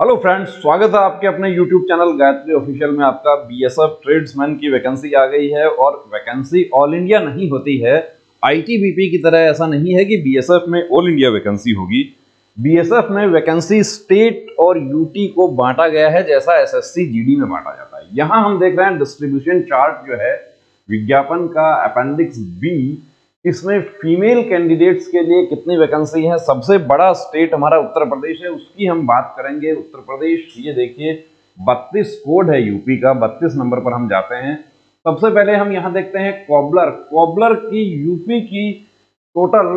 Hello friends, स्वागत है आपके अपने यूट्यूब चैनल गायत्री ऑफिशियल में। आपका बीएसएफ ट्रेड्समैन की वैकेंसी आ गई है और वैकेंसी ऑल इंडिया नहीं होती है। आईटीबीपी की तरह ऐसा नहीं है कि बीएसएफ में ऑल इंडिया वैकेंसी होगी। बीएसएफ में वैकेंसी स्टेट और यूटी को बांटा गया है, जैसा एसएससी जीडी में बांटा जाता है। यहां हम देख रहे हैं डिस्ट्रीब्यूशन चार्ट जो है विज्ञापन का अपेंडिक्स बी। इसमें फीमेल कैंडिडेट्स के लिए कितनी वैकेंसी है। सबसे बड़ा स्टेट हमारा उत्तर प्रदेश है, उसकी हम बात करेंगे। उत्तर प्रदेश, ये देखिए 32 कोड है यूपी का, 32 नंबर पर हम जाते हैं। सबसे पहले हम यहां देखते हैं कॉबलर की यूपी की टोटल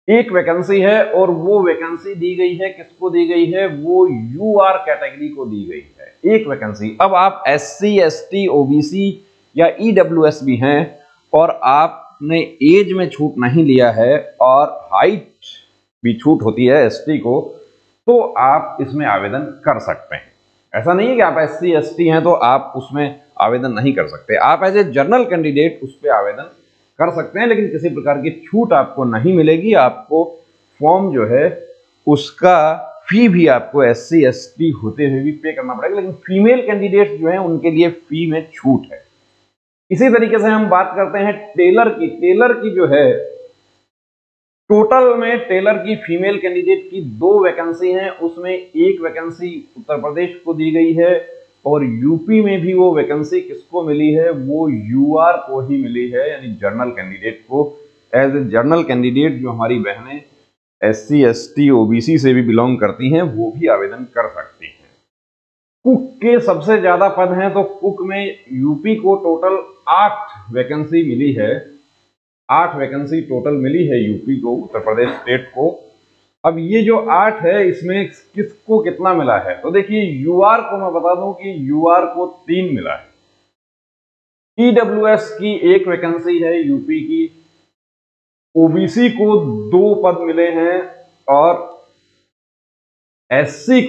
एक वैकेंसी है और वो वैकेंसी दी गई है, किसको दी गई है, वो यूआर कैटेगरी को दी गई है, एक वैकेंसी। अब आप एससी, एसटी, ओबीसी या ईडब्ल्यूएस भी हैं और आपने एज में छूट नहीं लिया है और हाइट भी छूट होती है एसटी को, तो आप इसमें आवेदन कर सकते हैं। ऐसा नहीं है कि आप एससी, एसटी हैं तो आप उसमें आवेदन नहीं कर सकते। आप एज ए जनरल कैंडिडेट उस पर आवेदन कर सकते हैं, लेकिन किसी प्रकार की छूट आपको नहीं मिलेगी। आपको फॉर्म जो है उसका फी भी आपको एससी, एसटी होते हुए भी पे करना पड़ेगा, लेकिन फीमेल कैंडिडेट्स जो हैं उनके लिए फी में छूट है। इसी तरीके से हम बात करते हैं टेलर की जो है टोटल में टेलर की फीमेल कैंडिडेट की 2 वैकेंसी हैं, उसमें एक वैकेंसी उत्तर प्रदेश को दी गई है और यूपी में भी वो वैकेंसी किसको मिली है, वो यूआर को ही मिली है, यानी जनरल कैंडिडेट को। एज ए जनरल कैंडिडेट जो हमारी बहनें एससी, एसटी, ओबीसी से भी बिलोंग करती हैं वो भी आवेदन कर सकती हैं। कुक के सबसे ज्यादा पद हैं, तो कुक में यूपी को टोटल 8 वैकेंसी मिली है। 8 वैकेंसी टोटल मिली है यूपी को, उत्तर प्रदेश स्टेट को। अब ये जो 8 है इसमें किसको कितना मिला है, तो देखिए यूआर को मैं बता दूं कि यूआर को 3 मिला है। ईडब्ल्यूएस की 1 वैकेंसी है यूपी की। ओबीसी को 2 पद मिले हैं और एससी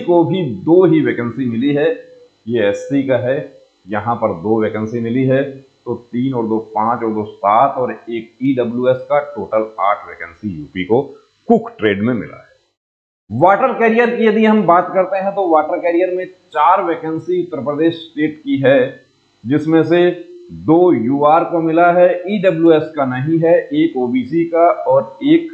को भी 2 ही वैकेंसी मिली है। ये एससी का है, यहां पर 2 वैकेंसी मिली है, तो 3 और 2 5 और 2 7 और एक ईडब्ल्यूएस का टोटल 8 वैकेंसी यूपी को कुक ट्रेड में मिला है। वाटर कैरियर की यदि हम बात करते हैं तो वाटर कैरियर में 4 वैकेंसी उत्तर प्रदेश स्टेट की है, जिसमें से 2 यूआर को मिला है, ईडब्ल्यूएस का नहीं है, एक ओबीसी का और एक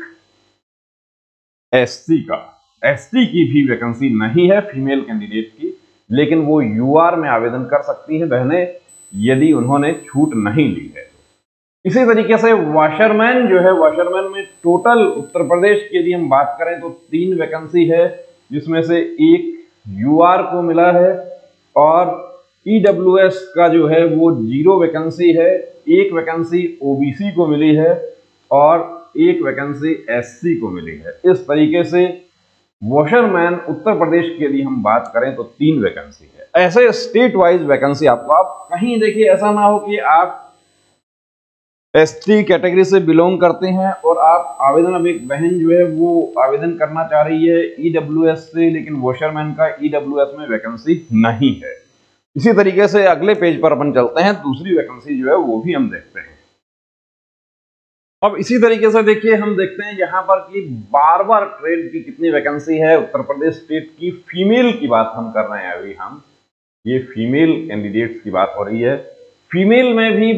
एससी का। एसटी की भी वैकेंसी नहीं है फीमेल कैंडिडेट की, लेकिन वो यूआर में आवेदन कर सकती हैं बहनें यदि उन्होंने छूट नहीं ली है। इसी तरीके से वॉशरमैन जो है, वॉशरमैन में टोटल उत्तर प्रदेश की यदि हम बात करें तो 3 वैकेंसी है, जिसमें से एक यूआर को मिला है और ईडब्ल्यूएस का जो है वो 0 वैकेंसी है, एक वैकेंसी ओबीसी को मिली है और एक वैकेंसी एससी को मिली है। इस तरीके से वॉशरमैन उत्तर प्रदेश की यदि हम बात करें तो 3 वैकेंसी है। ऐसे स्टेट वाइज वैकेंसी आपको, आप कहीं देखिए ऐसा ना हो कि आप एसटी कैटेगरी से बिलोंग करते हैं और आप आवेदन, अब एक बहन जो है वो आवेदन करना चाह रही है ईडब्ल्यूएस से, लेकिन वॉशरमैन का ईडब्ल्यूएस में वैकेंसी नहीं है। इसी तरीके से अगले पेज पर अपन चलते हैं, दूसरी वैकेंसी जो है वो भी हम देखते हैं। अब इसी तरीके से देखिए हम देखते हैं यहाँ पर कि बार्बर ट्रेड की कितनी वैकेंसी है उत्तर प्रदेश स्टेट की। फीमेल की बात हम कर रहे हैं अभी, हम ये फीमेल कैंडिडेट्स की बात हो रही है। फीमेल में भी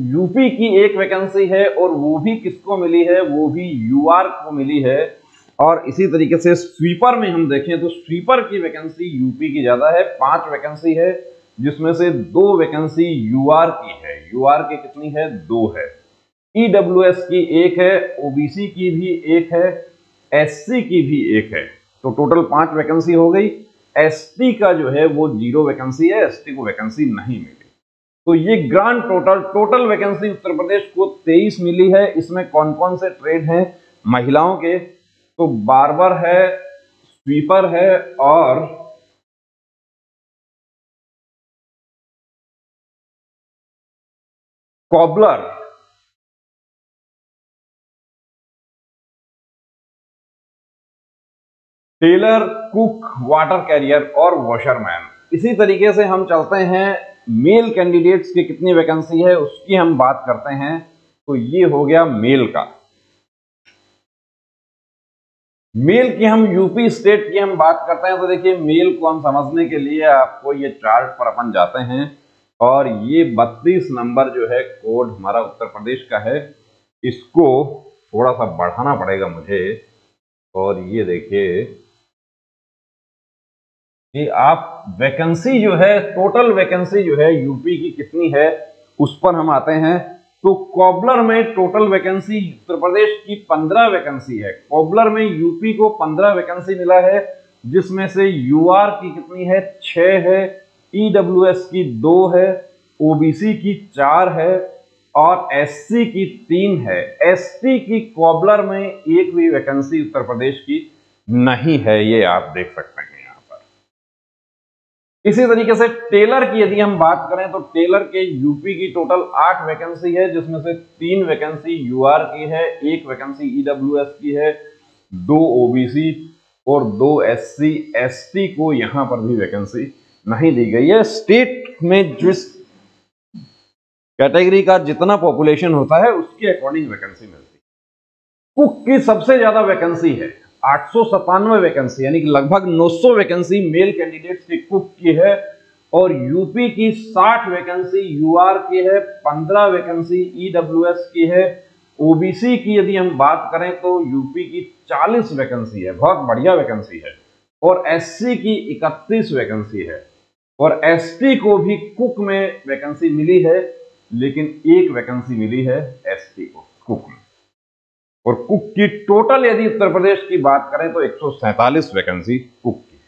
यूपी की 1 वैकेंसी है और वो भी किसको मिली है, वो भी यूआर को मिली है। और इसी तरीके से स्वीपर में हम देखें तो स्वीपर की वैकेंसी यूपी की ज्यादा है, 5 वैकेंसी है, जिसमें से 2 वैकेंसी यूआर की है। यूआर की कितनी है, 2 है। ईडब्ल्यूएस की 1 है, ओबीसी की भी 1 है, एससी की भी 1 है, तो टोटल 5 वैकेंसी हो गई। एसटी का जो है वो 0 वैकेंसी है, एसटी को वैकेंसी नहीं मिली। तो ये grand total vacancy Uttar Pradesh को 23 मिली है। इसमें कौन कौन से ट्रेड हैं महिलाओं के, तो बार्बर है, स्वीपर है और cobbler, tailor, cook, water carrier और वॉशरमैन। इसी तरीके से हम चलते हैं मेल कैंडिडेट्स की कितनी वैकेंसी है उसकी हम बात करते हैं। तो ये हो गया मेल का। मेल की हम यूपी स्टेट की हम बात करते हैं तो देखिए मेल को हम समझने के लिए आपको ये चार्ट पर अपन जाते हैं और ये 32 नंबर जो है कोड हमारा उत्तर प्रदेश का है, इसको थोड़ा सा बढ़ाना पड़ेगा मुझे। और ये देखिए कि आप वैकेंसी जो है, टोटल वैकेंसी जो है यूपी की कितनी है उस पर हम आते हैं। तो कॉबलर में टोटल वैकेंसी उत्तर प्रदेश की 15 वैकेंसी है। कॉबलर में यूपी को 15 वैकेंसी मिला है, जिसमें से यूआर की कितनी है, 6 है, ईडब्ल्यूएस की 2 है, ओबीसी की 4 है और एससी की 3 है। एसटी की कॉबलर में एक भी वैकेंसी उत्तर प्रदेश की नहीं है, ये आप देख सकते हैं। इसी तरीके से टेलर की यदि हम बात करें तो टेलर के यूपी की टोटल 8 वैकेंसी है, जिसमें से 3 वैकेंसी यूआर की है, 1 वैकेंसी ईडब्ल्यूएस की है, 2 ओबीसी और 2 एससी एसटी को यहां पर भी वैकेंसी नहीं दी गई है। स्टेट में जिस कैटेगरी का जितना पॉपुलेशन होता है उसके अकॉर्डिंग वैकेंसी मिलती है। कुक की सबसे ज्यादा वैकेंसी है, 897 वैकेंसी, यानी कि लगभग 900 वैकेंसी मेल कैंडिडेट्स की कुक की है। और यूपी की 60 वैकेंसी यूआर की है, 15 वैकेंसी ईडब्ल्यूएस की है। ओबीसी की यदि हम बात करें तो यूपी की 40 वैकेंसी है, बहुत बढ़िया वैकेंसी है। और एससी की 31 वैकेंसी है। और एसटी को भी कुक में वैकेंसी मिली है, लेकिन एक वैकेंसी मिली है एसटी को कुक में। और कुक की टोटल यदि उत्तर प्रदेश की बात करें तो 147 वैकेंसी कुक की,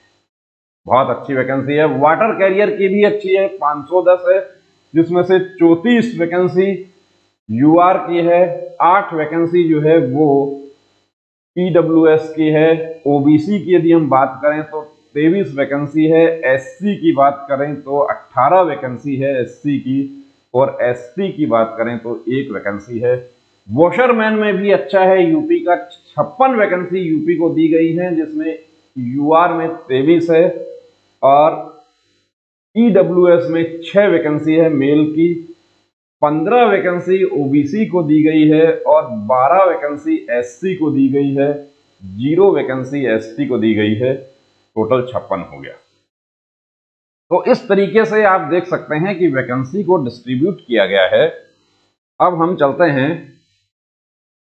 बहुत अच्छी वैकेंसी है। वाटर कैरियर की भी अच्छी है, 510 है, जिसमें से 34 वैकेंसी यूआर की है, 8 वैकेंसी जो है वो ईडब्ल्यूएस की है। ओबीसी की यदि हम बात करें तो 23 वैकेंसी है। एससी की बात करें तो 18 वैकेंसी है एससी की। और एसटी की बात करें तो 1 वैकेंसी है। वॉशरमैन में भी अच्छा है, यूपी का 56 वैकेंसी यूपी को दी गई है, जिसमें यूआर में 23 है और ईडब्ल्यूएस में 6 वैकेंसी है मेल की, 15 वैकेंसी ओबीसी को दी गई है और 12 वैकेंसी एससी को दी गई है, 0 वैकेंसी एसटी को दी गई है। टोटल 56 हो गया। तो इस तरीके से आप देख सकते हैं कि वैकेंसी को डिस्ट्रीब्यूट किया गया है। अब हम चलते हैं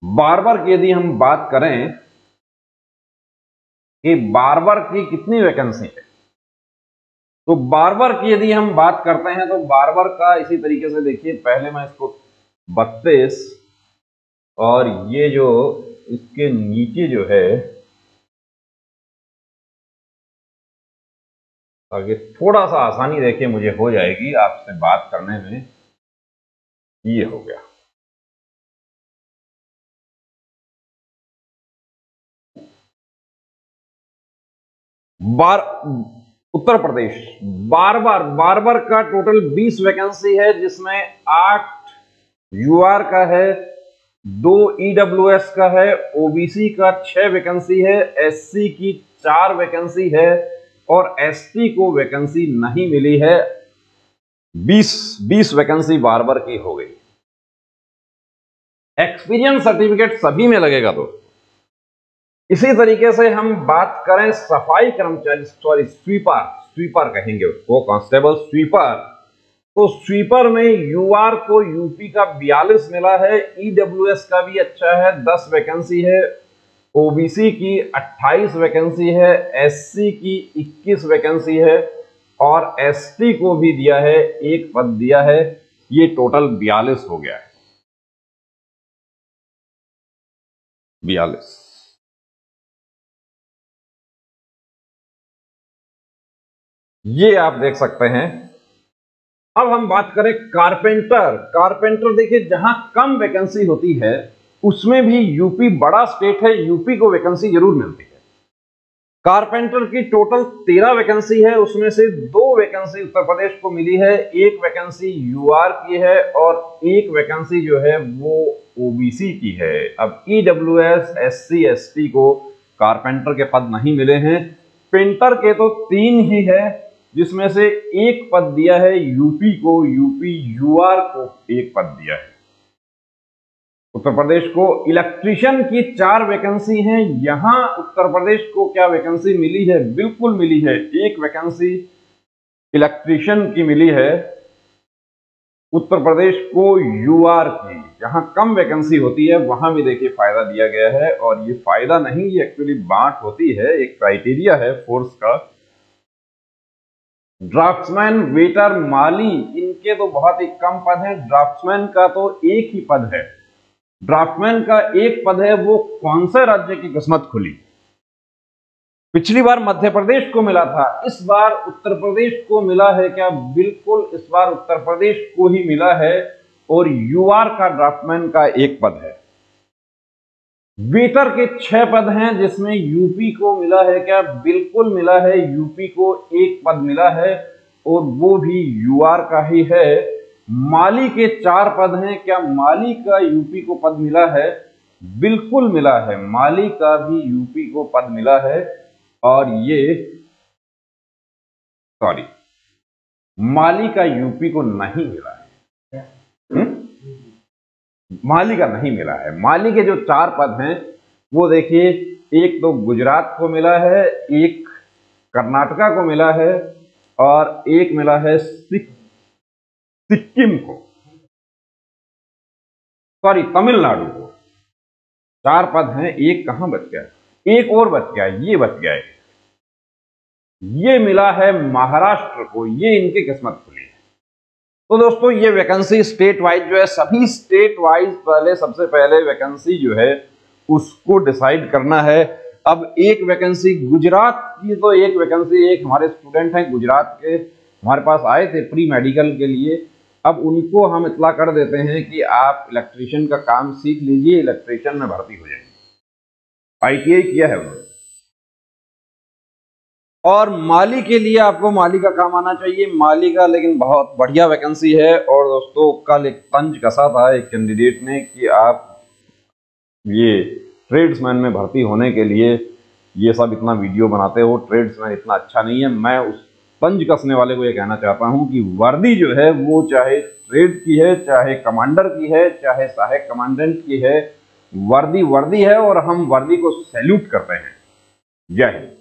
बार्बर की यदि हम बात करें कि बार्बर की कितनी वैकेंसी है, तो बार्बर की यदि हम बात करते हैं तो बार्बर का इसी तरीके से देखिए, पहले मैं इसको 32 और ये जो इसके नीचे जो है आगे थोड़ा सा आसानी देखिए मुझे हो जाएगी आपसे बात करने में। ये हो गया उत्तर प्रदेश। बार्बर का टोटल 20 वैकेंसी है, जिसमें 8 यूआर का है, 2 ईडब्ल्यूएस का है, ओबीसी का 6 वैकेंसी है, एससी की 4 वैकेंसी है और एसटी को वैकेंसी नहीं मिली है। 20 वैकेंसी बार्बर की हो गई। एक्सपीरियंस सर्टिफिकेट सभी में लगेगा। तो इसी तरीके से हम बात करें सफाई कर्मचारी, सॉरी स्वीपर कहेंगे उसको, कांस्टेबल स्वीपर। तो स्वीपर में यूआर को यूपी का 42 मिला है, ईडब्ल्यूएस का भी अच्छा है, 10 वैकेंसी है, ओबीसी की 28 वैकेंसी है, एससी की 21 वैकेंसी है और एसटी को भी दिया है, एक पद दिया है। ये टोटल 42 हो गया है, 42। ये आप देख सकते हैं। अब हम बात करें कारपेंटर देखिए, जहां कम वैकेंसी होती है उसमें भी यूपी बड़ा स्टेट है, यूपी को वैकेंसी जरूर मिलती है। कारपेंटर की टोटल 13 वैकेंसी है, उसमें से 2 वैकेंसी उत्तर प्रदेश को मिली है, 1 वैकेंसी यूआर की है और 1 वैकेंसी जो है वो ओबीसी की है। अब ईडब्ल्यूएस एससी एसटी को कारपेंटर के पद नहीं मिले हैं। पेंटर के तो 3 ही है, जिसमें से 1 पद दिया है यूपी को, यूपी यूआर को 1 पद दिया है। उत्तर प्रदेश को इलेक्ट्रीशियन की 4 वैकेंसी हैं। यहां उत्तर प्रदेश को क्या वैकेंसी मिली है? बिल्कुल मिली है, एक वैकेंसी इलेक्ट्रीशियन की मिली है उत्तर प्रदेश को यूआर की। जहां कम वैकेंसी होती है वहां भी देखिए फायदा दिया गया है, और ये फायदा नहीं, ये एक्चुअली बांट होती है, एक क्राइटेरिया है फोर्स का। ड्राफ्ट्समैन, वेटर, माली, इनके तो बहुत ही कम पद हैं। ड्राफ्ट्समैन का तो एक ही पद है। ड्राफ्टमैन का एक पद है, वो कौन से राज्य की किस्मत खुली? पिछली बार मध्य प्रदेश को मिला था, इस बार उत्तर प्रदेश को मिला है क्या? बिल्कुल, इस बार उत्तर प्रदेश को ही मिला है, और यूआर का ड्राफ्टमैन का एक पद है। वेटर के 6 पद हैं, जिसमें यूपी को मिला है क्या? बिल्कुल मिला है, यूपी को एक पद मिला है, और वो भी यूआर का ही है। माली के 4 पद हैं, क्या माली का यूपी को पद मिला है? बिल्कुल मिला है, माली का भी यूपी को पद मिला है, और ये माली का यूपी को नहीं मिला है। माली का नहीं मिला है। माली के जो 4 पद हैं वो देखिए, एक तो गुजरात को मिला है, एक कर्नाटका को मिला है, और एक मिला है सिक्किम को, तमिलनाडु को। 4 पद हैं, एक कहां बच गया? एक और बच गया, ये बच गया है, ये मिला है महाराष्ट्र को। ये इनकी किस्मत खुली है। तो दोस्तों, ये वैकेंसी स्टेट वाइज जो है, सभी स्टेट वाइज पहले सबसे पहले वैकेंसी जो है उसको डिसाइड करना है। अब एक वैकेंसी गुजरात की, तो एक वैकेंसी, एक हमारे स्टूडेंट हैं गुजरात के, हमारे पास आए थे प्री मेडिकल के लिए। अब उनको हम इत्तला कर देते हैं कि आप इलेक्ट्रीशियन का काम सीख लीजिए, इलेक्ट्रीशियन में भर्ती हो जाएंगे। आईटीआई किया है उन्होंने। और माली के लिए आपको माली का काम आना चाहिए, माली का लेकिन बहुत बढ़िया वैकेंसी है। और दोस्तों, कल एक तंज कसा था एक कैंडिडेट ने कि आप ये ट्रेड्समैन में भर्ती होने के लिए ये सब इतना वीडियो बनाते हो, ट्रेड्समैन इतना अच्छा नहीं है। मैं उस तंज कसने वाले को ये कहना चाहता हूं कि वर्दी जो है वो चाहे ट्रेड की है, चाहे कमांडर की है, चाहे सहायक कमांडेंट की है, वर्दी वर्दी है, और हम वर्दी को सैल्यूट करते हैं। जय हिंद।